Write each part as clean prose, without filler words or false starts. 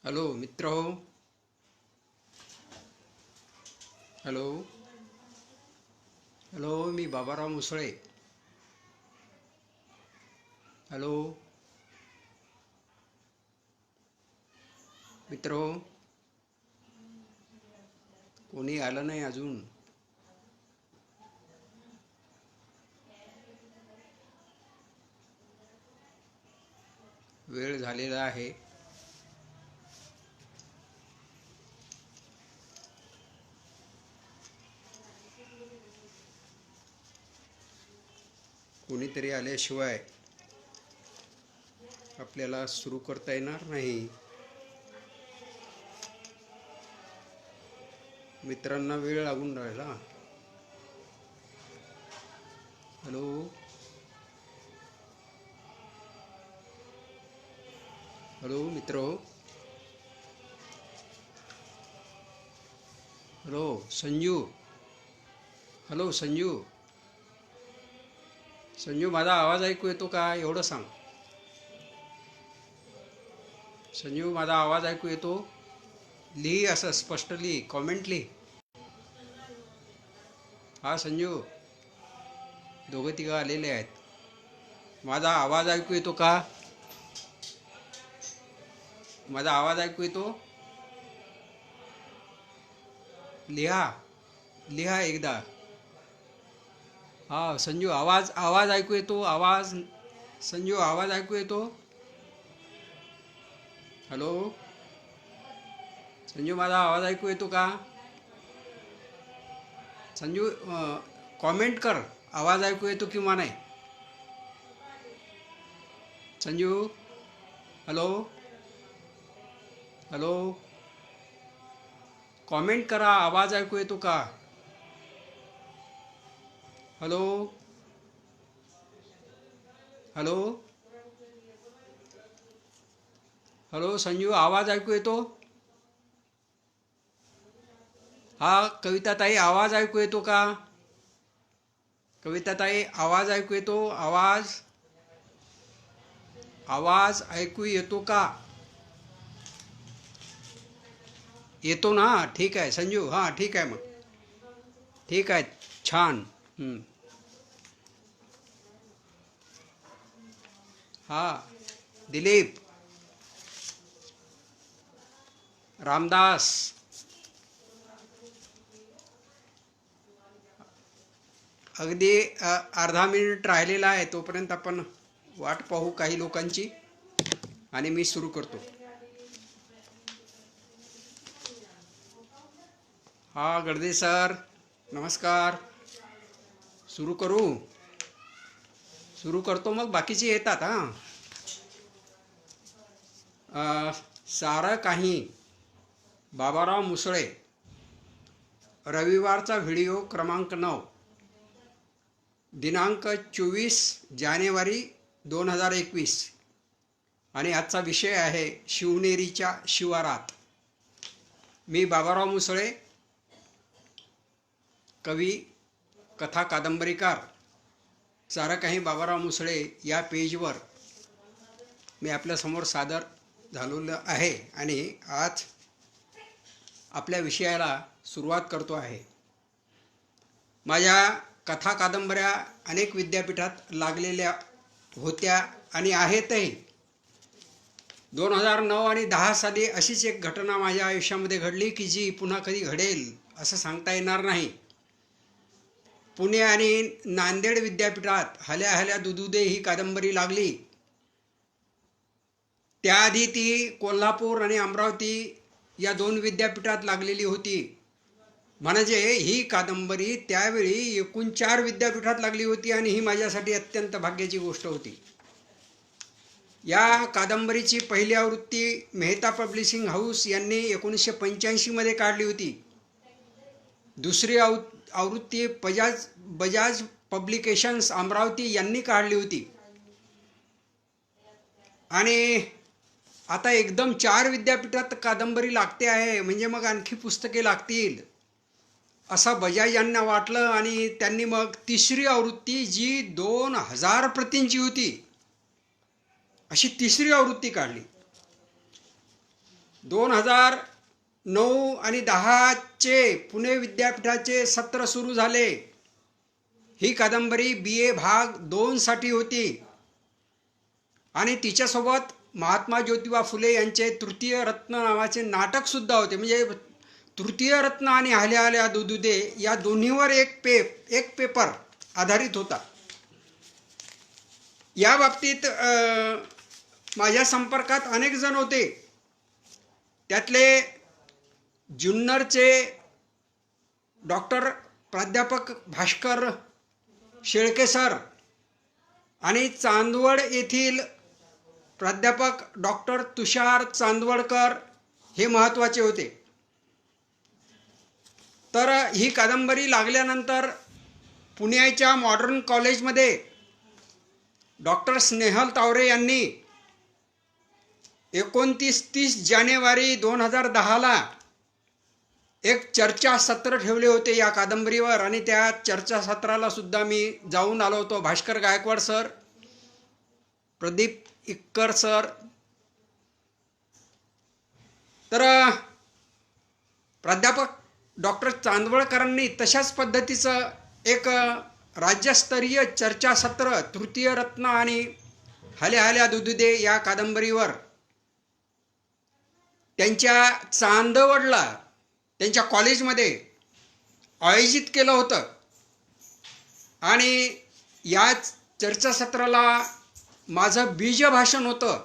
Hello मित्र हो. Hello hello, मी Babarao Musale. Hello मित्र हो, कोणी आलं नाही अजून. वेळ झालेला आहे. कोणीतरी आल्याशिवाय आपल्याला सुरू करता येणार नाही. मित्रांना वेळ लागून राहिला. हॅलो हॅलो मित्र हो. हॅलो संजू. हॅलो संजू. संजू, माझा आवाज ऐकू येतो का एवढं सांग. संजू, माझा आवाज ऐकू येतो. लिही, असं स्पष्ट लिही, कॉमेंट लिही. हा संजू, दोघं तिघं आलेले आहेत. माझा आवाज ऐकू येतो का? माझा आवाज ऐकू येतो. लिहा, लिहा एकदा. हा संजू, आवाज आवाज ऐकू येतो. आवाज संजू, आवाज ऐकू येतो. हॅलो संजू, माझा आवाज ऐकू येतो का? संजू, कॉमेंट कर, आवाज ऐकू येतो किंवा नाही. संजू, हॅलो हॅलो, कॉमेंट करा, आवाज ऐकू येतो का? हॅलो हॅलो हॅलो संजू, आवाज ऐकू येतो. हा कविताताई, आवाज ऐकू येतो का? कविताताई, आवाज ऐकू येतो. आवाज आवाज ऐकू येतो का? येतो ना. ठीक आहे संजू, हां ठीक आहे, मग ठीक आहे, छान. हा दिलीप, रामदास, अगदी अर्धा मिनिट राहिलेला आहे, तोपर्यंत आपण वाट पाहू काही लोकांची आणि मी सुरू करतो. हा गडदे सर, नमस्कार. सुरू करू. सुरू करतो, मग बाकीचे येतात. सारं काही बाबाराव मुसळे, रविवारचा व्हिडिओ क्रमांक 9, दिनांक 24 जानेवारी 2021. आणि आजचा विषय आहे शिवनेरीच्या शिवारात. मी बाबाराव मुसळे, कवी, कथा, कादंबरीकार. सारं काही बाबाराव मुसळे या पेजवर मी आपल्यासमोर सादर झालेलं आहे आणि आज आपल्या विषयाला सुरुवात करतो आहे. माझ्या कथा कादंबऱ्या अनेक विद्यापीठात लागलेल्या होत्या आणि आहेतही. 2009 आणि 10 साली अशीच एक घटना माझ्या आयुष्यामध्ये घडली की जी पुन्हा कधी घडेल असं सांगता येणार नाही. पुणे आणि नांदेड विद्यापीठात हल्या हल्या दुधुदे ही कादंबरी लागली. त्याआधी ती कोल्हापूर आणि अमरावती या 2 विद्यापीठात लागलेली होती. म्हणजे ही कादंबरी त्यावेळी एकूण 4 विद्यापीठात लागली होती आणि ही माझ्यासाठी अत्यंत भाग्याची गोष्ट होती. या कादंबरीची पहिली आवृत्ती मेहता पब्लिशिंग हाऊस यांनी 1985 मध्ये काढली होती. दुसरी आवृत्ती बजाज पब्लिकेशन्स अमरावती यांनी काढली होती. आणि आता एकदम 4 विद्यापीठात कादंबरी लागते आहे म्हणजे मग आणखी पुस्तके लागतील असं बजाज यांना वाटलं आणि त्यांनी मग तिसरी आवृत्ती जी 2000 प्रतींची होती अशी तिसरी आवृत्ती काढली. 2009 आणि 10चे पुणे विद्यापीठाचे सत्र सुरू झाले. ही कादंबरी BA भाग 2 साठी होती आणि तिच्यासोबत महात्मा ज्योतिबा फुले यांचे तृतीय रत्न नावाचे नाटक सुद्धा होते. म्हणजे तृतीय रत्न आणि आल्या आल्या दुदुदे या दोन्हीवर एक पेपर आधारित होता. या बाबतीत माझ्या संपर्कात अनेक जण होते. त्यातले जुन्नरचे डॉक्टर प्राध्यापक भास्कर शेळके सर आणि चांदवड येथील प्राध्यापक डॉक्टर तुषार चांदवडकर हे महत्त्वाचे होते. तर ही कादंबरी लागल्यानंतर पुण्याच्या मॉडर्न कॉलेजमध्ये डॉक्टर स्नेहल तावरे यांनी 29-30 जानेवारी 2010ला एक चर्चासत्र ठेवले होते या कादंबरीवर आणि त्या चर्चासत्राला सुद्धा मी जाऊन आलो होतो. Bhaskar Gaikwad sir, Pradeep Ikkar sir. तर प्राध्यापक डॉक्टर चांदवडकरांनी तशाच पद्धतीचं एक राज्यस्तरीय चर्चासत्र तृतीय रत्न आणि हल्या हल्या दुदुदे या कादंबरीवर त्यांच्या चांदवडला त्यांच्या कॉलेजमध्ये आयोजित केलं होतं. आणि या चर्चासत्राला माझं बीजभाषण होतं.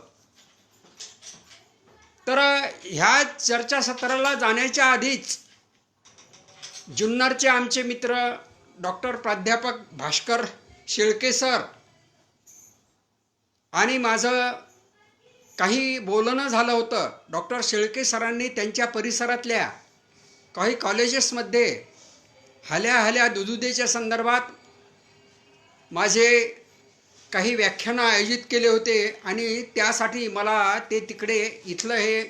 तर ह्या चर्चासत्राला जाण्याच्या आधीच जुन्नरचे आमचे मित्र डॉक्टर प्राध्यापक भास्कर शेळके सर आणि माझं काही बोलणं झालं होतं. डॉक्टर शेळके सरांनी त्यांच्या परिसरातल्या काही कॉलेजेसमध्ये हल्या हल्या दुदुदेच्या संदर्भात माझे काही व्याख्यानं आयोजित केले होते आणि त्यासाठी मला ते तिकडे इथलं हे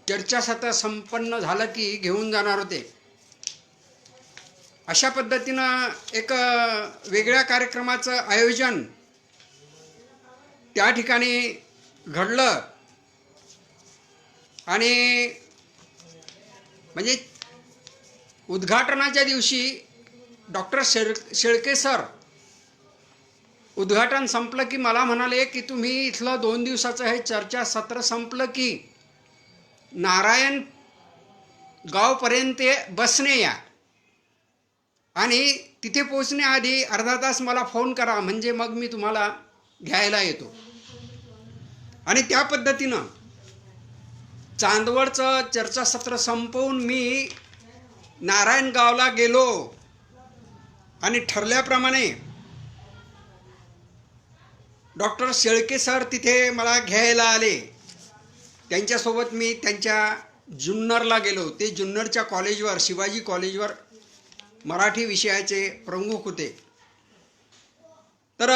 चर्चासत्र संपन्न झालं की घेऊन जाणार होते. अशा पद्धतीनं एक वेगळ्या कार्यक्रमाचं आयोजन त्या ठिकाणी घडलं. आणि म्हणजे उद्घाटनाच्या दिवशी डॉक्टर शेळके सर उद्घाटन संपलं की मला म्हणाले की तुम्ही इथलं 2 दिवसाचं हे चर्चासत्र संपलं की नारायण गावपर्यंत बसने या आणि तिथे पोहोचण्याआधी अर्धा तास मला फोन करा, म्हणजे मग मी तुम्हाला घ्यायला येतो. आणि त्या पद्धतीनं चांदवडचं चर्चासत्र संपवून मी नारायणगावला गेलो आणि ठरल्याप्रमाणे डॉक्टर शेळके सर तिथे मला घ्यायला आले. त्यांच्यासोबत मी त्यांच्या जुन्नरला गेलो. ते जुन्नरच्या कॉलेजवर, शिवाजी कॉलेजवर मराठी विषयाचे प्रमुख होते. तर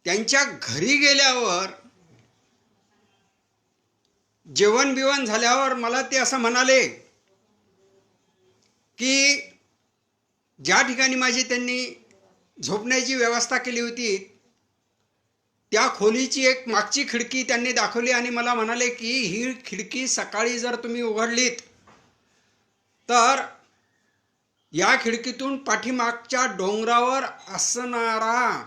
त्यांच्या घरी गेल्यावर जेवण बिवण झाल्यावर मला ते असं म्हणाले की ज्या ठिकाणी माझी त्यांनी झोपण्याची व्यवस्था केली होती त्या खोलीची एक मागची खिडकी त्यांनी दाखवली आणि मला म्हणाले की ही खिडकी सकाळी जर तुम्ही उघडलीत तर या खिडकीतून पाठीमागच्या डोंगरावर असणारा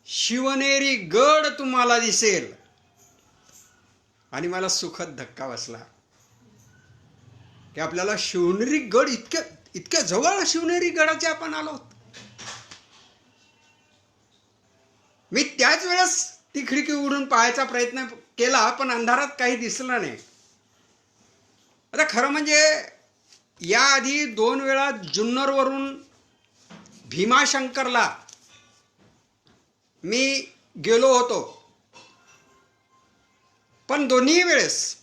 शिवनेरी गड तुम्हाला दिसेल. आणि मला सुखद धक्का बसला की आपल्याला शिवनेरी गड इतक्या जवळ शिवनेरी गडाचे आपण आलो. मी त्याच वेळेस ती खिडकी उघडून पाहायचा प्रयत्न केला पण अंधारात काही दिसलं नाही. आता खरं म्हणजे याआधी 2 वेळा जुन्नरवरून भीमाशंकरला मी गेलो होतो, पण दोन्ही वेळेस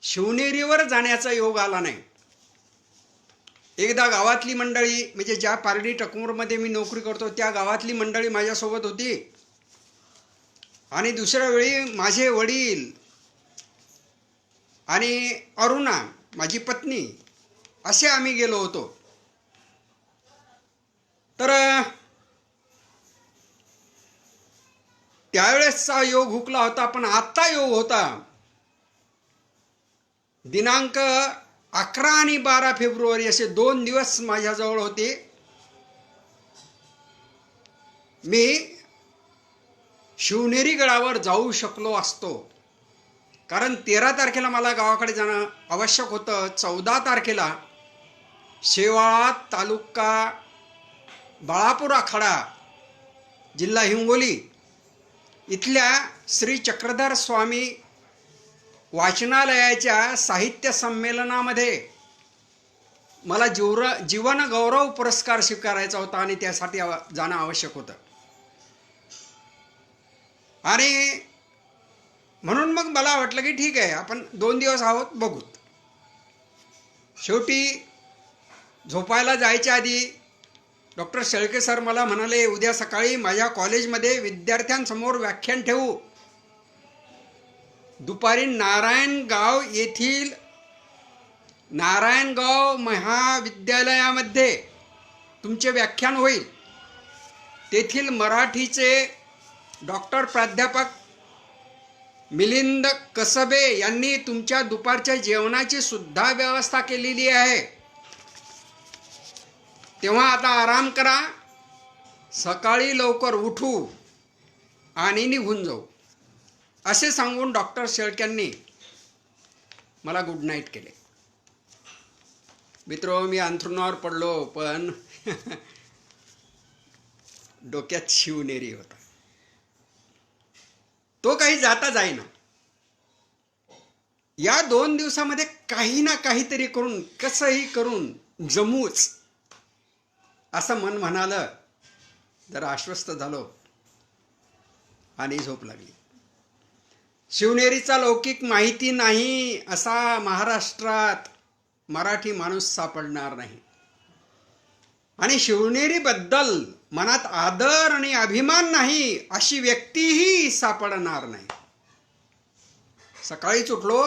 शिवनेरीवर जाण्याचा योग आला नाही. एकदा गावातली मंडळी, म्हणजे ज्या पारडी टकमूरमध्ये मी नोकरी करतो त्या गावातली मंडळी माझ्यासोबत होती आणि दुसऱ्या वेळी माझे वडील आणि अरुणा माझी पत्नी असे आम्ही गेलो होतो. तर त्यावेळेसचा योग हुकला होता, पण आत्ता योग होता दिनांक 11 आणि 12 फेब्रुवारी असे 2 दिवस माझ्याजवळ होते. मी शिवनेरी गडावर जाऊ शकलो असतो, कारण 13 तारखेला मला गावाकडे जाणं आवश्यक होतं. 14 तारखेला शेवाळा तालुका बाळापूर आखाडा जिल्हा हिंगोली इथल्या श्री चक्रधर स्वामी वाचनालयाच्या साहित्य संमेलनामध्ये मला जीवन गौरव पुरस्कार स्वीकारायचा होता आणि त्यासाठी जाणं आवश्यक होतं. आणि म्हणून मग मला वाटलं की ठीक आहे, आपण 2 दिवस आहोत, बघूत. शेवटी झोपायला जायच्या आधी डॉक्टर शेळके सर मला म्हणाले, उद्या सकाळी माझ्या कॉलेजमध्ये विद्यार्थ्यांसमोर व्याख्यान ठेवू. दुपारी नारायणगाव येथील नारायणगाव महाविद्यालयामध्ये तुमचे व्याख्यान होईल. तेथील मराठीचे डॉक्टर प्राध्यापक मिलिंद कसबे यांनी तुमच्या दुपारच्या जेवणाची सुद्धा व्यवस्था केलेली आहे. तेव्हा आता आराम करा, सकाळी लवकर उठू आणि निघून जाऊ, असे सांगून डॉक्टर शेळक्यांनी मला गुड नाईट केले. मित्र, मी अंथरुणावर पडलो, पण डोक्यात शिवनेरी होता. तो काही जाता जाईना. या 2 दिवसामध्ये काही ना काहीतरी करून, कसंही करून जमूच असं मन म्हणालं. जरा आश्वस्त झालो आणि झोप लागली. शिवनेरीचा लौकिक माहिती नाही असा महाराष्ट्रात मराठी माणूस सापडणार नाही, आणि शिवनेरीबद्दल मनात आदर आणि अभिमान नाही अशी व्यक्तीही सापडणार नाही. सकाळीच उठलो.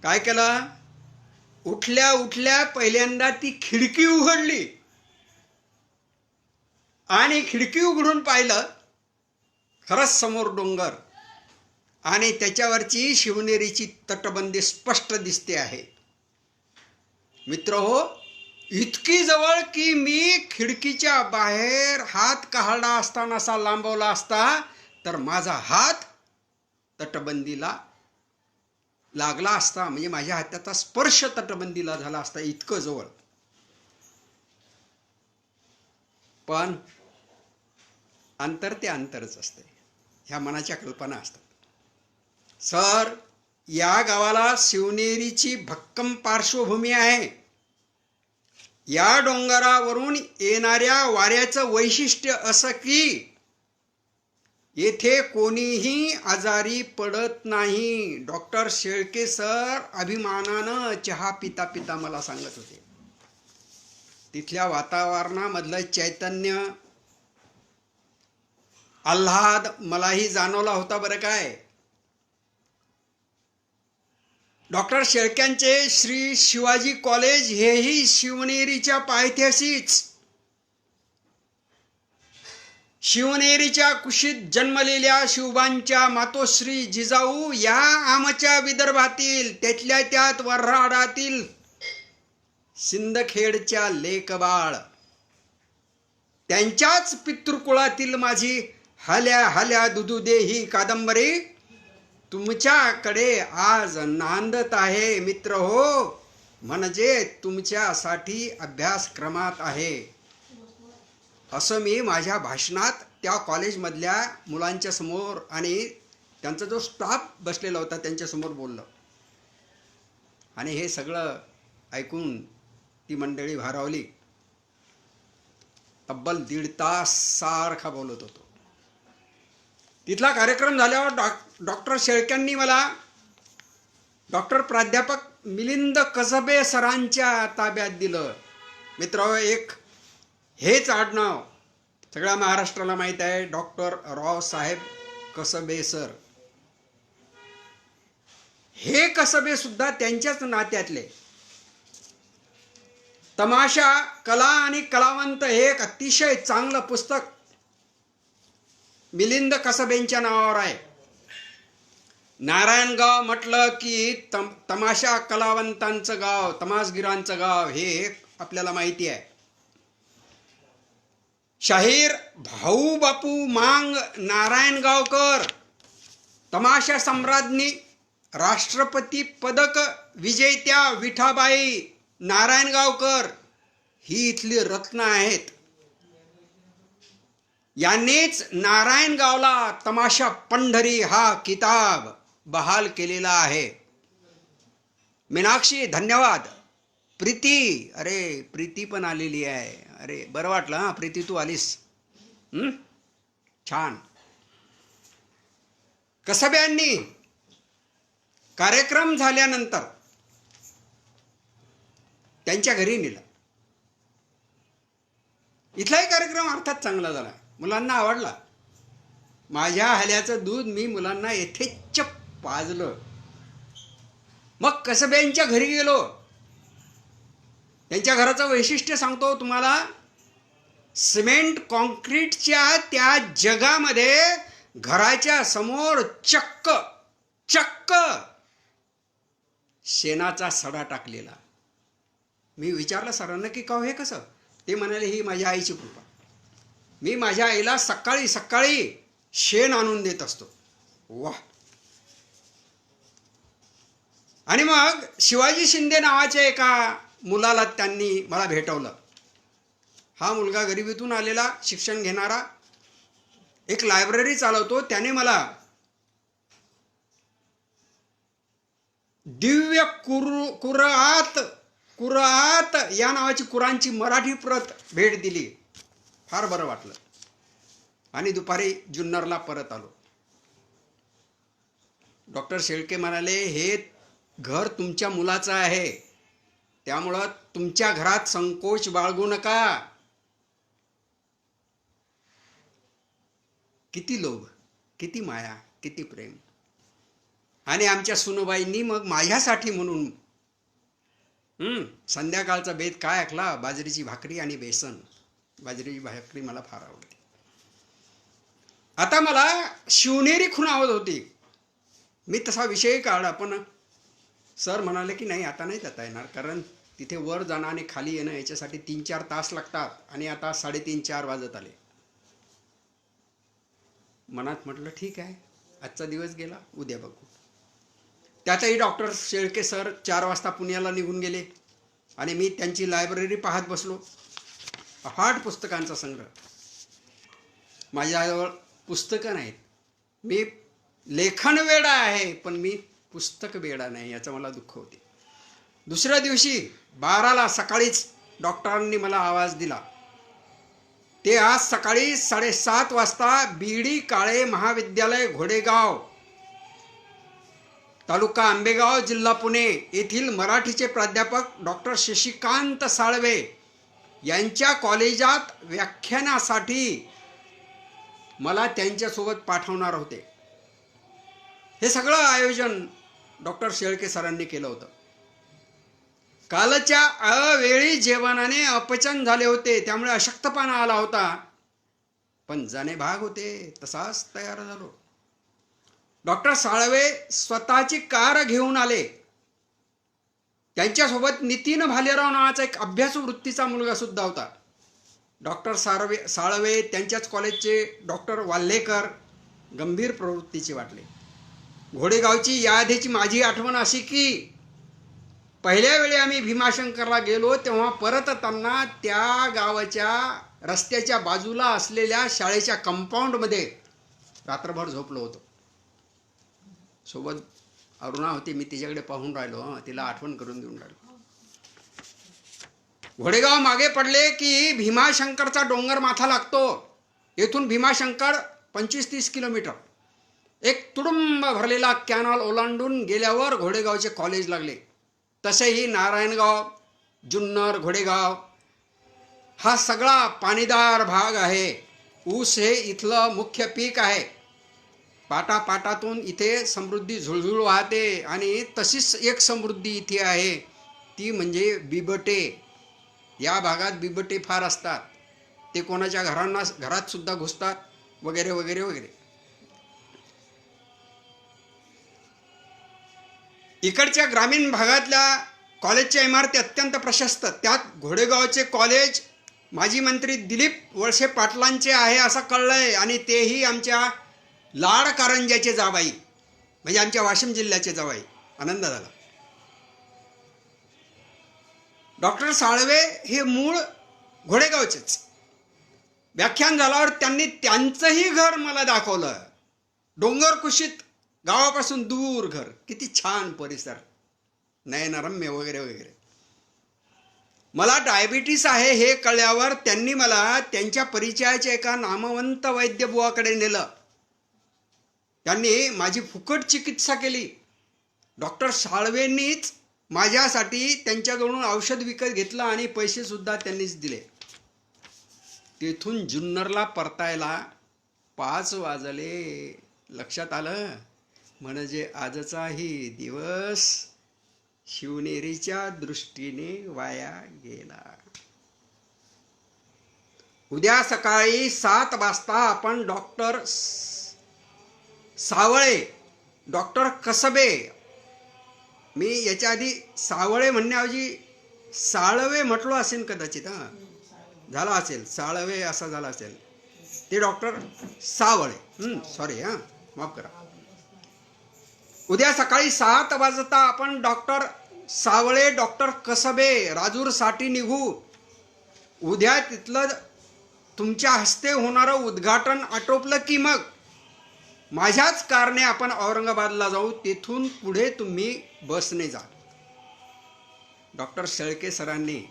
काय केलं? उठल्या उठल्या पहिल्यांदा ती खिडकी उघडली आणि खिडकी उघडून पाहिलं, खरंच समोर डोंगर आणि त्याच्यावरची शिवनेरीची तटबंदी स्पष्ट दिसते आहे. मित्र हो, इतकी जवळ की मी खिडकीच्या बाहेर हात काढला असताना असा लांबवला असता तर माझा हात तटबंदीला लागला असता, म्हणजे माझ्या हाताचा स्पर्श तटबंदीला झाला असता, इतकं जवळ. पण अंतर ते अंतरच असते, ह्या मनाच्या कल्पना असतात. सर, या गावाला शिवनेरीची भक्कम पार्श्वभूमी आहे. या डोंगरावरून येणाऱ्या वाऱ्याचं वैशिष्ट्य असं की येथे कोणीही आजारी पडत नाही. डॉक्टर शेळके सर अभिमानानं चहा पिता पिता मला सांगत होते. तिथल्या वातावरणामधलं चैतन्य, आल्हाद मलाही जाणवला होता बरं काय. डॉक्टर शेळक्यांचे श्री शिवाजी कॉलेज हेही शिवनेरीच्या पायथ्याशीच. शिवनेरीच्या कुशीत जन्मलेल्या शिवबांच्या मातोश्री जिजाऊ या आमच्या विदर्भातील, त्यातल्या त्यात वऱ्हाडातील सिंदखेडच्या लेकबाळ. त्यांच्याच पितृकुळातील माझी हल्या हल्या दुदुदे ही कादंबरी तुमच्याकडे आज नांदत आहे मित्र हो, म्हणजे तुमच्यासाठी अभ्यासक्रमात आहे. असं मी माझ्या भाषणात त्या कॉलेजमधल्या मुलांच्या समोर आणि त्यांचा जो स्टाफ बसलेला होता त्यांच्यासमोर बोललो. आणि हे सगळं ऐकून ती मंडळी भारावली. तब्बल 1.5 तास सारखा बोलत होतो. तिथला कार्यक्रम झाल्यावर डॉक्टर शेळक्यांनी मला डॉक्टर प्राध्यापक मिलिंद कसबे सरांच्या ताब्यात दिलं. मित्र, एक हेच आडनाव सगळ्या महाराष्ट्राला माहीत आहे, डॉक्टर रावसाहेब कसबे सर. हे कसबे सुद्धा त्यांच्याच नात्यातले. तमाशा, कला आणि कलावंत हे एक अतिशय चांगलं पुस्तक मिलिंद कसबेंच्या नावावर आहे. नारायणगाव म्हटलं की तमाशा कलावंतांचं गाव, तमासगिरांचं गाव हे आपल्याला माहिती आहे. शाहीर भाऊ बापू मांग नारायणगावकर, तमाशा सम्राज्ञी, राष्ट्रपती पदक विजेत्या विठाबाई नारायणगावकर ही इथली रत्न आहेत. यांनीच नारायणगावला तमाशा पंढरी हा किताब बहाल केलेला आहे. मीनाक्षी धन्यवाद. प्रीती, अरे प्रीती पण आलेली आहे. अरे बरं वाटलं हा प्रीती, तू आलीस. छान. कसब्यांनी कार्यक्रम झाल्यानंतर त्यांच्या घरी नेलं. इथलाही कार्यक्रम अर्थात चांगला झाला, मुलांना आवडला. माझ्या हल्याचं दूध मी मुलांना यथेच्छ पाजलं. मग कसब्यांच्या घरी गेलो. त्यांच्या घराचं वैशिष्ट्य सांगतो तुम्हाला. सिमेंट कॉन्क्रीटच्या त्या जगामध्ये घराच्या समोर चक्क चक्क शेणाचा सडा टाकलेला. मी विचारलं सरांना की का हे कसं? ते म्हणाले ही माझ्या आईची कृपा. मी माझ्या आईला सकाळी सकाळी शेण आणून देत असतो. वाह. आणि मग शिवाजी शिंदे नावाच्या एका मुलाला त्यांनी मला भेटवलं. हा मुलगा गरिबीतून आलेला, शिक्षण घेणारा, एक लायब्ररी चालवतो. त्याने मला दिव्य कुरात या नावाची कुराणची मराठी प्रत भेट दिली. फार बरं वाटलं. आणि दुपारी जुन्नरला परत आलो. डॉक्टर शेळके म्हणाले हे घर तुमच्या मुलाचं आहे, त्यामुळं तुमच्या घरात संकोच बाळगू नका. किती लोभ, किती माया, किती प्रेम. आणि आमच्या सुनबाईंनी मग माझ्यासाठी म्हणून संध्याकाळचा बेत काय ऐकला? बाजरीची भाकरी आणि बेसन. बाजरीची भाकरी मला फार आवडते. आता मला शिवनेरी खुणावत होती. मी तसा विषय काढला, पण सर म्हणाले की नाही आता नाही जाता येणार, कारण तिथे वर जाणं आणि खाली येणं याच्यासाठी 3-4 तास लागतात. आणि आता 3:30-4 वाजत आले. मनात म्हटलं ठीक आहे, आजचा दिवस गेला, उद्या बघू. त्यातही डॉक्टर शेळके सर 4 वाजता पुण्याला निघून गेले आणि मी त्यांची लायब्ररी पाहत बसलो. अफाट पुस्तकांचा संग्रह. माझ्याजवळ पुस्तकं नाहीत. मी लेखन वेडा आहे, पण मी पुस्तक वेडा नाही, याचं मला दुःख होते. दुसऱ्या दिवशी 12ला सकाळीच डॉक्टरांनी मला आवाज दिला. ते आज सकाळी 7:30 वाजता बीडी काळे महाविद्यालय घोडेगाव, तालुका आंबेगाव, जिल्हा पुणे येथील मराठीचे प्राध्यापक डॉक्टर शशिकांत साळवे यांच्या कॉलेजात व्याख्यानासाठी मला त्यांच्यासोबत पाठवणार होते. हे सगळं आयोजन डॉक्टर शेळके सरांनी केलं होतं. कालच्या अवेळी जेवणाने अपचन झाले होते, त्यामुळे अशक्तपणा आला होता, पण जाणे भाग होते, तसाच तयार झालो. डॉक्टर साळवे स्वतःची कार घेऊन आले. त्यांच्यासोबत नितीन भालेराव नावाचा एक अभ्यासू वृत्तीचा मुलगा सुद्धा होता. डॉक्टर साळवे त्यांच्याच कॉलेजचे डॉक्टर वाल्हेकर गंभीर प्रवृत्तीचे वाटले. घोडेगावची या आधीची माझी आठवण अशी की पहिल्या वेळी आम्ही भीमाशंकरला गेलो तेव्हा परतताना त्या गावाच्या रस्त्याच्या बाजूला असलेल्या शाळेच्या कंपाऊंडमध्ये रात्रभर झोपलो होतो. सोबत अरुणा होती, मी तिच्याकडे पाहून राहिलो, तिला आठवण करून देऊन राहिलो. घोडेगाव मागे पडले की भीमाशंकरचा डोंगर माथा लागतो. येथून भीमाशंकर 25-30 किलोमीटर. एक तुडुंब भरलेला कॅनॉल ओलांडून गेल्यावर घोडेगावचे कॉलेज लागले. तसेही नारायणगाव, जुन्नर, घोडेगाव हा सगळा पाणीदार भाग आहे. ऊस हे इथलं मुख्य पीक आहे. पाटापाटातून इथे समृद्धी झुळझुळ वाहते. आणि तशीच एक समृद्धी इथे आहे, ती म्हणजे बिबटे. या भागात बिबटे फार असतात. ते कोणाच्या घरात सुद्धा घुसतात वगैरे वगैरे वगैरे. इकडच्या ग्रामीण भागातल्या कॉलेजच्या इमारती अत्यंत प्रशस्त, त्यात घोडेगावचे कॉलेज माजी मंत्री दिलीप वळसे पाटलांचे आहे असं कळलंय, आणि तेही आमच्या लाड कारंज्याचे जावाई, म्हणजे आमच्या वाशिम जिल्ह्याचे जावाई. आनंद झाला. डॉक्टर साळवे हे मूळ घोडेगावचेच. व्याख्यान झाल्यावर त्यांनी त्यांचंही घर मला दाखवलं. डोंगर कुशीत, गावापासून दूर घर, किती छान परिसर, नयनरम्य वगैरे वगैरे. मला डायबिटीस आहे हे कळल्यावर त्यांनी मला त्यांच्या परिचयाच्या एका नामवंत वैद्यबुवाकडे नेलं. त्यांनी माझी फुकट चिकित्सा केली. डॉक्टर साळवेंनीच माझ्यासाठी त्यांच्याजवळून औषध विकत घेतलं आणि पैसे सुद्धा त्यांनीच दिले. तेथून जुन्नरला परतायला 5 वाजले. लक्षात आलं, म्हणजे आजचाही दिवस शिवनेरीच्या दृष्टीने वाया गेला. उद्या सकाळी 7 वाजता आपण डॉक्टर सावळे, डॉक्टर कसबे, मी याच्या आधी सावळे म्हणण्याऐवजी साळवे म्हटलो असेल कदाचित, झाला असेल, साळवे असा झाला असेल, ते डॉक्टर सावळे, सॉरी, माफ करा. उद्या सकाळी 7 वाजता आपण डॉक्टर सावळे, डॉक्टर कसबे राजूरसाठी निघू. उद्या तिथलं तुमच्या हस्ते होणारं उद्घाटन आटोपलं की मग माझ्याच कारने आपण औरंगाबादला जाऊ. तेथून पुढे तुम्ही बसने जा. डॉक्टर शेळके सरांनी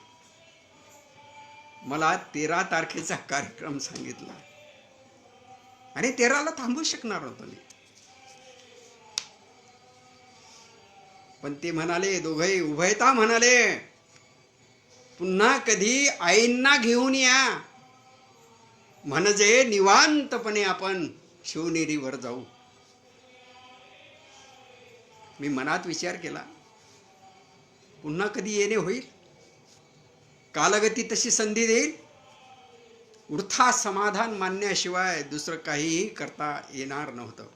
मला 13 तारखेचा कार्यक्रम सांगितला आणि 13ला थांबू शकणार होतो मी, पण ते म्हणाले, दोघंही उभयता म्हणाले, पुन्हा कधी आईंना घेऊन या, म्हणजे निवांतपणे आपण शिवनेरीवर जाऊ. मी मनात विचार केला, पुन्हा कधी येणे होईल, कालगती तशी संधी देईल, वृथा समाधान मानण्याशिवाय दुसरं काहीही करता येणार नव्हतं.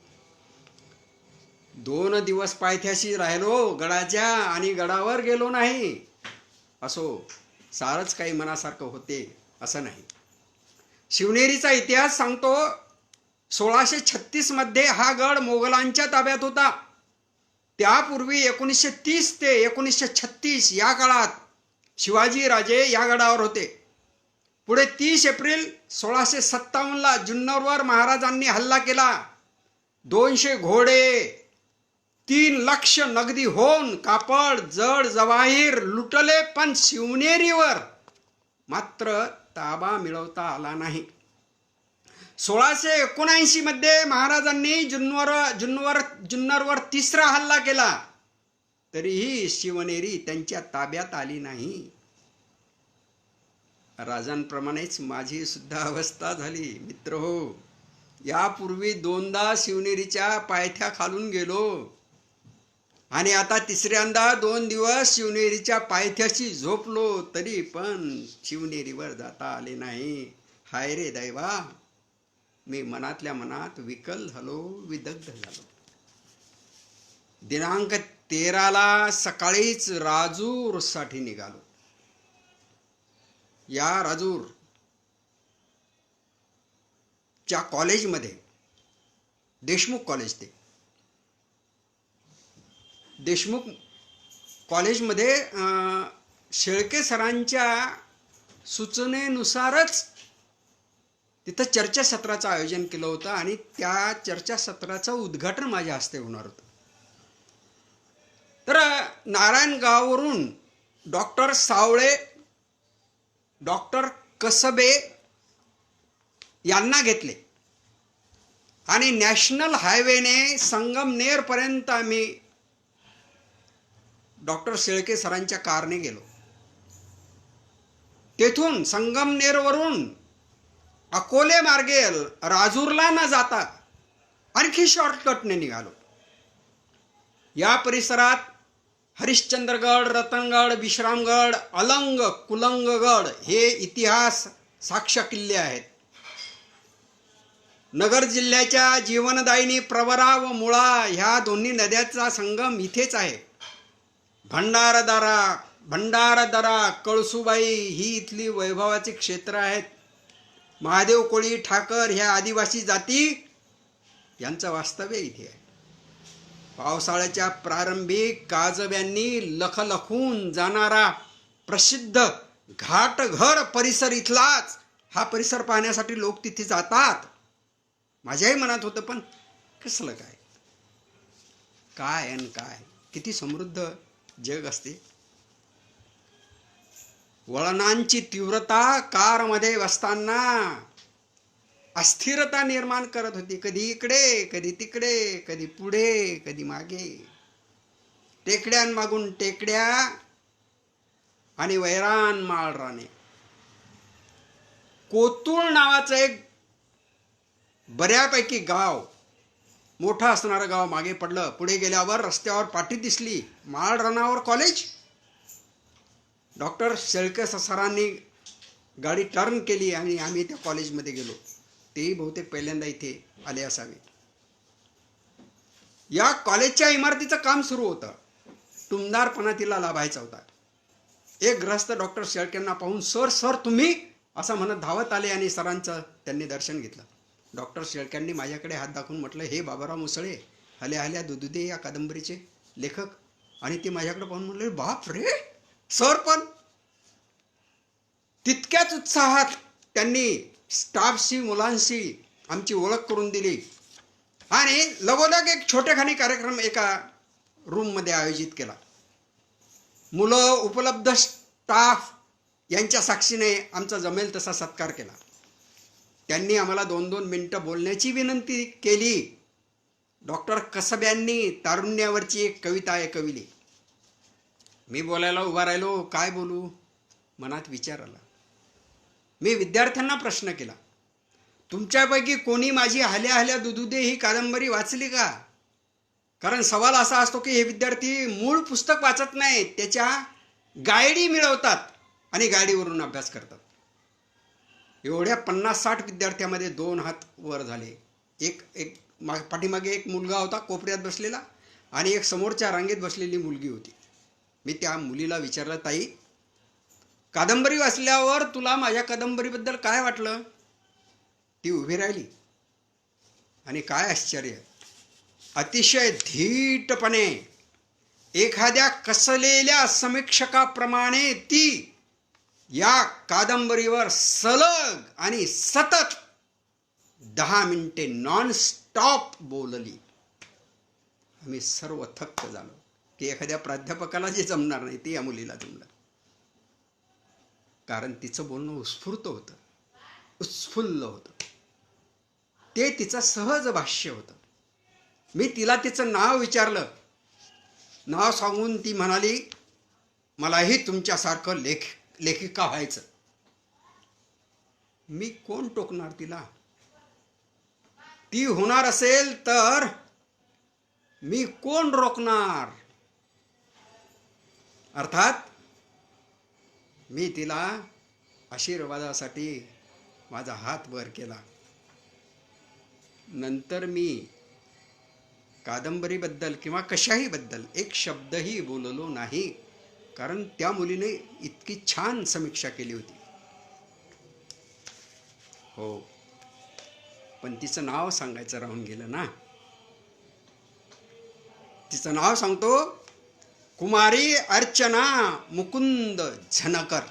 2 दिवस पायथ्याशी राहिलो गडाच्या आणि गडावर गेलो नाही. असो, सारच काही मनासारखं होते असं नाही. शिवनेरीचा इतिहास सांगतो, 1636 मध्ये हा गड मोगलांच्या ताब्यात होता. त्यापूर्वी 1930 ते 1936 या काळात शिवाजी राजे या गडावर होते. पुढे 30 एप्रिल 1657ला जुन्नरवर महाराजांनी हल्ला केला. 200 घोडे, 3 लाख नगदी होऊन कापड, जड जवाहीर लुटले, पण शिवनेरीवर मात्र ताबा मिळवता आला नाही. 1679 मध्ये महाराजांनी जुन्नरवर 3रा हल्ला केला, तरीही शिवनेरी त्यांच्या ताब्यात आली नाही. राजांप्रमाणेच माझी सुद्धा अवस्था झाली. मित्र हो, यापूर्वी 2दा शिवनेरीच्या पायथ्या खालून गेलो आणि आता 3ऱ्यांदा 2 दिवस शिवनेरीच्या पायथ्याशी झोपलो, तरी पण शिवनेरीवर जाता आले नाही. हाय रे दैवा, मी मनातल्या मनात विकल झालो, विदग्ध झालो. दिनांक 13ला सकाळीच राजूरसाठी निघालो. या राजूरच्या कॉलेजमध्ये, देशमुख कॉलेज, ते देशमुख कॉलेजमध्ये शेळके सरांच्या सूचनेनुसारच तिथं चर्चासत्राचं आयोजन केलं होतं आणि त्या चर्चासत्राचं उद्घाटन माझ्या हस्ते होणार होतं. तर नारायणगाववरून डॉक्टर सावळे, डॉक्टर कसबे यांना घेतले आणि नॅशनल हायवेने संगमनेरपर्यंत आम्ही डॉक्टर शेळके सरांच्या कारने गेलो. तेथून संगमनेरवरून अकोले मार्गे राजूरला न जाता आणखी शॉर्टकटने निघालो. या परिसरात हरिश्चंद्रगड, रतनगड, विश्रामगड, अलंग, कुलंगगड हे इतिहास साक्ष किल्ले आहेत. नगर जिल्ह्याच्या जीवनदायिनी प्रवरा व मुळा ह्या दोन्ही नद्यांचा संगम इथेच आहे. भंडारदरा कळसुबाई ही इथली वैभवाची क्षेत्र आहेत. महादेव कोळी ठाकर ह्या आदिवासी जाती यांचं वास्तव्य इथे आहे. पावसाळ्याच्या प्रारंभी काजव्यांनी लखलखून जाणारा प्रसिद्ध घाटघर परिसर इथलाच. हा परिसर पाहण्यासाठी लोक तिथे जातात. माझ्याही मनात होतं, पण कसलं काय काय आणि काय, किती समृद्ध जग असते. वळणांची तीव्रता कारमध्ये बसताना अस्थिरता निर्माण करत होती. कधी इकडे, कधी तिकडे, कधी पुढे, कधी मागे. टेकड्यांमागून टेकड्या आणि वैरान माळराने. कोतुळ नावाचं एक बऱ्यापैकी गाव, मोठं असणारं गाव मागे पडलं. पुढे गेल्यावर रस्त्यावर पाटी दिसली, माळरानावर कॉलेज. डॉक्टर शेळके सरांनी गाडी टर्न केली आणि आम्ही त्या कॉलेजमध्ये गेलो. तेही बहुतेक पहिल्यांदा इथे आले असावे. या कॉलेजच्या इमारतीचं काम सुरू होतं. टुमदारपणा तिला लाभायचा होता. एक ग्रस्त डॉक्टर शेळकेंना पाहून सर तुम्ही असं म्हणत धावत आले आणि सरांचं त्यांनी दर्शन घेतलं. डॉक्टर शेळक्यांनी माझ्याकडे हात दाखवून म्हटलं, हे बाबाराव मुसळे, हल्या हल्या दुधुदे या कादंबरीचे लेखक. आणि ते माझ्याकडे पाहून म्हटले, बाप रे सर. पण तितक्याच उत्साहात त्यांनी स्टाफशी मुलांशी आमची ओळख करून दिली आणि लगोलग एक छोटेखानी कार्यक्रम एका रूममध्ये आयोजित केला. मुलं, उपलब्ध स्टाफ यांच्या साक्षीने आमचा जमेल तसा सत्कार केला. त्यांनी आम्हाला 2-2 मिनिटं बोलण्याची विनंती केली. डॉक्टर कसब्यांनी तारुण्यावरची एक कविता ऐकविली. मी बोलायला उभा राहिलो. काय बोलू मनात विचार आला. मी विद्यार्थ्यांना प्रश्न केला, तुमच्यापैकी कोणी माझी हल्या हल्या दुधुदे ही कादंबरी वाचली का? कारण सवाल असा असतो की हे विद्यार्थी मूळ पुस्तक वाचत नाहीत, त्याच्या गायडी मिळवतात आणि गाडीवरून अभ्यास करतात. एवढ्या 50-60 विद्यार्थ्यामध्ये 2 हात वर झाले. एक पाठीमागे एक मुलगा होता कोपऱ्यात बसलेला आणि एक समोरच्या रांगेत बसलेली मुलगी होती. मी त्या मुलीला विचारलं, ताई, कादंबरी वाचल्यावर तुला माझ्या कादंबरीबद्दल काय वाटलं? ती उभी राहिली आणि काय आश्चर्य, अतिशय धीटपणे एखाद्या कसलेल्या समीक्षकाप्रमाणे ती या कादंबरीवर सलग आणि सतत 10 मिनिटे नॉन स्टॉप बोलली. आम्ही सर्व थक्क झालो की एखाद्या प्राध्यापकाला जे जमणार नाही ते या मुलीला जमलं. कारण तिचं बोलणं उत्स्फूर्त होतं, उत्फुल्ल होतं. ते तिचं सहज भाष्य होतं. मी तिला तिचं नाव विचारलं. नाव सांगून ती म्हणाली, मलाही तुमच्यासारखं लेखिका व्हायचं. मी कोण टोकणार तिला? ती होणार असेल तर मी कोण रोखणार? अर्थात मी तिला आशीर्वादासाठी माझा हात वर केला. नंतर मी कादंबरीबद्दल किंवा कशाही बद्दल एक शब्दही बोललो नाही, कारण त्या मुलीने इतकी छान समीक्षा केली होती. हो, पण तिचं नाव सांगायचं राहून गेलं ना. तिचं नाव सांगतो, कुमारी अर्चना मुकुंद झनकर.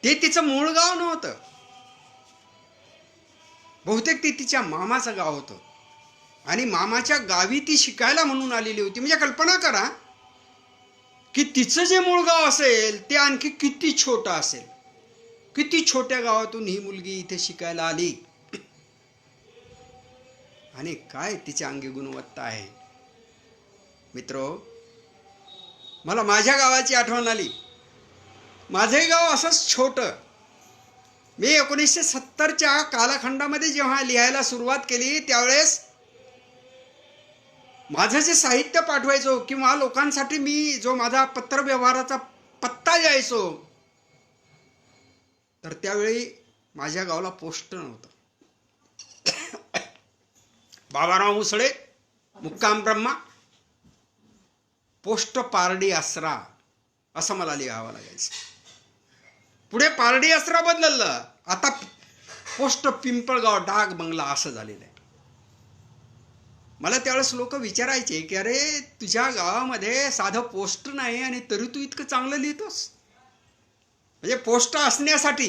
ते तिचं मूळ गाव नव्हतं. बहुतेक ते तिच्या मामाचं गाव होतं आणि मामाच्या गावी ती शिकायला म्हणून आलेली होती. म्हणजे कल्पना करा की तिचं जे मूळ गाव असेल ते आणखी किती छोटं असेल. किती छोट्या गावातून ही मुलगी इथे शिकायला आली आणि काय तिच्या अंगी गुणवत्ता आहे. मित्रो, मला माझ्या गावाची आठवण आली. माझे गाव असंच छोटं. मी 1970च्या कालखंडामध्ये जेव्हा लिहायला सुरुवात केली त्यावेळेस माझं जे साहित्य पाठवायचो किंवा लोकांसाठी मी जो माझा पत्रव्यवहाराचा पत्ता द्यायचो, तर त्यावेळी माझ्या गावाला पोस्ट नव्हतं. बाबाराव मुसळे, मुक्काम ब्रह्मा, पोस्ट पारडी आसरा असं मला लिहावं लागायचं. पुढे पारडी आसरा बदललं, आता पोस्ट पिंपळगाव डाक बंगला असं झालेलं आहे. मला त्यावेळेस लोक विचारायचे की अरे तुझ्या गावामध्ये साधं पोस्ट नाही आणि तरी तू इतकं चांगलं लिहितोस. म्हणजे पोस्ट असण्यासाठी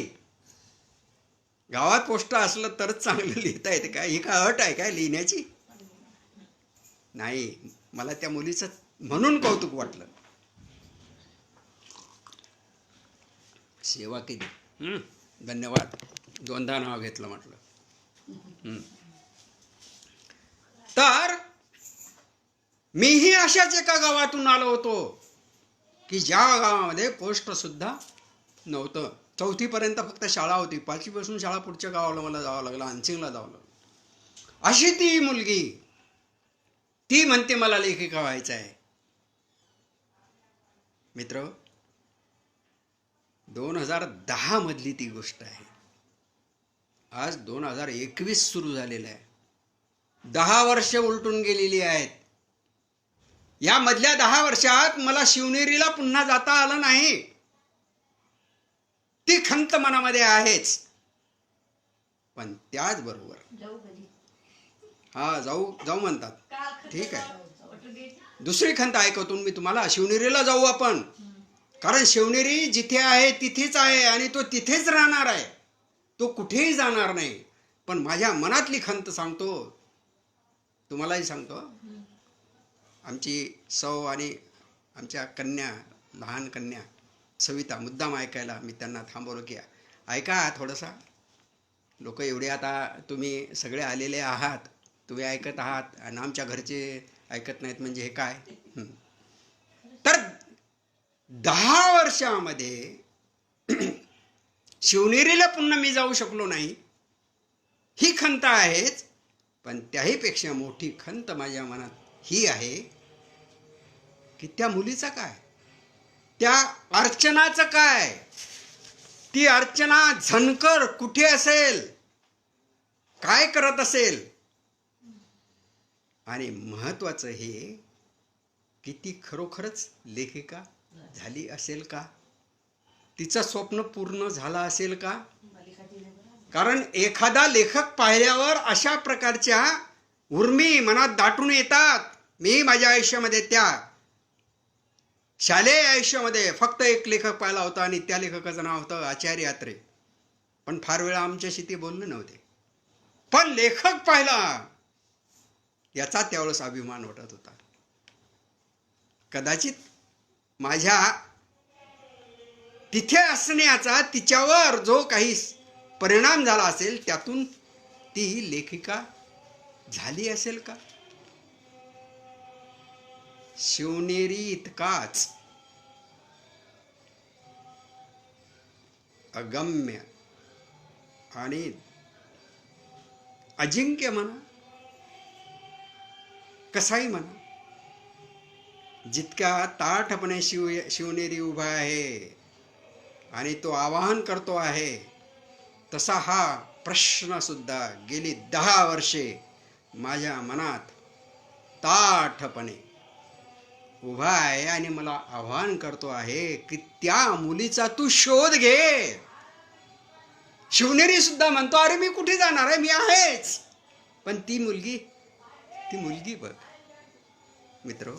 गावात पोस्ट असलं तरच चांगलं लिहिता येते काय? ही काय अट आहे काय लिहिण्याची? नाही. मला त्या मुलीचं म्हणून कौतुक वाटलं. सेवा केली. धन्यवाद. दोनदा नाव घेतलं म्हटलं. तर मीही अशाच एका गावातून आलो होतो की ज्या गावामध्ये पोस्ट सुद्धा नव्हतं. 4थी पर्यंत फक्त शाळा होती. 5वी पासून शाळा पुढच्या गावाला मला जावं लागलं, अंसिंगला जावं लागलं. अशी ती मुलगी, ती म्हणते मला लेखिका व्हायचं आहे. मित्र, 2010 मधली ती गोष्ट आहे. आज 2021 सुरू झालेलं आहे. 10 वर्ष उलटून गेलेली आहेत. या मधल्या 10 वर्षात मला शिवनेरीला पुन्हा जाता आलं नाही. ती खंत मनामध्ये आहेच. पण त्याचबरोबर जाऊ म्हणतात. ठीक आहे, दुसरी खंत ऐकवतो मी तुम्हाला. शिवनेरीला जाऊ आपण, कारण शिवनेरी जिथे आहे तिथेच आहे आणि तो तिथेच राहणार आहे. तो कुठेही जाणार नाही. पण माझ्या मनातली खंत सांगतो, तुम्हालाही सांगतो. आमची सौ आणि आमच्या कन्या, लहान कन्या सविता मुद्दाम ऐकायला मी त्यांना थांबवलं की ऐका थोडंसा. लोक एवढे आता तुम्ही सगळे आलेले आहात, तुम्ही ऐकत आहात आणि आमच्या घरचे ऐकत नाहीत म्हणजे हे काय? तर 10 वर्षामध्ये शिवनेरीला पुन्हा मी जाऊ शकलो नाही. ही खंत आहेच. पण त्याहीपेक्षा मोठी खंत माझ्या मनात ही आहे की त्या मुलीचं काय, त्या अर्चनाचं काय? ती अर्चना झणकर कुठे असेल, काय करत असेल? आणि महत्वाचं हे की ती खरोखरच लेखिका झाली असेल का? तिचं स्वप्न पूर्ण झालं असेल का? कारण एखादा लेखक पाहिल्यावर अशा प्रकारच्या उर्मी मनात दाटून येतात. मी माझ्या आयुष्यामध्ये, त्या शालेय आयुष्यामध्ये फक्त एक लेखक पाहिला होता आणि त्या लेखकाचं नाव होतं आचार्य यात्रे. पण फार वेळा आमच्याशी ते बोलले नव्हते. पण लेखक पाहिला याचा त्यावेळेस अभिमान वाटत होता. कदाचित माझ्या तिथे असण्याचा तिच्यावर जो काही परिणाम झाला असेल, त्यातून ती लेखिका झाली असेल का? शिवनेरी इतकाच अगम्य आणि अजिंक्य म्हणा, कसाही म्हणा, जितका ताठपणे शिवनेरी उभा आहे आणि तो आवाहन करतो आहे, तसा हा प्रश्न सुद्धा गेली 10 वर्षे माझ्या मनात ताठपणे उभा आहे आणि मला आवाहन करतो आहे की त्या मुलीचा तू शोध घे. शिवनेरी सुद्धा म्हणतो अरे मी कुठे जाणार आहे, मी आहेच. पण ती मुलगी बघ. मित्र,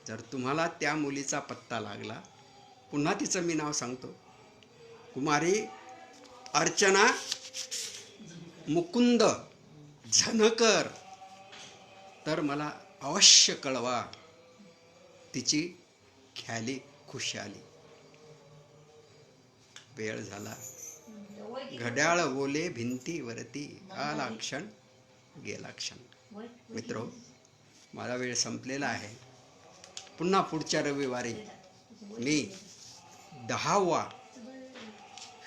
जर तुम्हाला त्या मुलीचा पत्ता लागला, पुन्हा तिचं मी नाव सांगतो, कुमारी अर्चना मुकुंद झणकर, तर मला अवश्य कळवा. तिची ख्याली खुशाली. वेळ झाला, घड्याळ बोले भिंतीवरती, आला क्षण गेला क्षण. मित्रो, माझा वेळ संपलेला आहे. पुन्हा पुढच्या रविवारी मी 10वा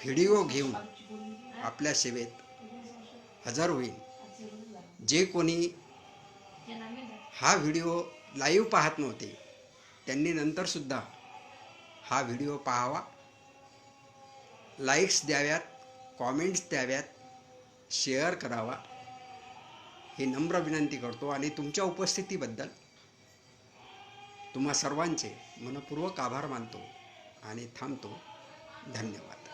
व्हिडिओ घेऊन आपल्या सेवेत हजर होईल. जे कोणी हा व्हिडिओ लाईव्ह पाहत नव्हते त्यांनी नंतर सुद्धा हा व्हिडिओ पाहावा, लाईक्स द्याव्यात, कॉमेंट्स द्याव्यात, शेअर करावा, ही नम्र विनंती करतो. आणि तुमच्या उपस्थितीबद्दल तुम्हा सर्वांचे मनपूर्वक आभार मानतो आणि थांबतो. धन्यवाद.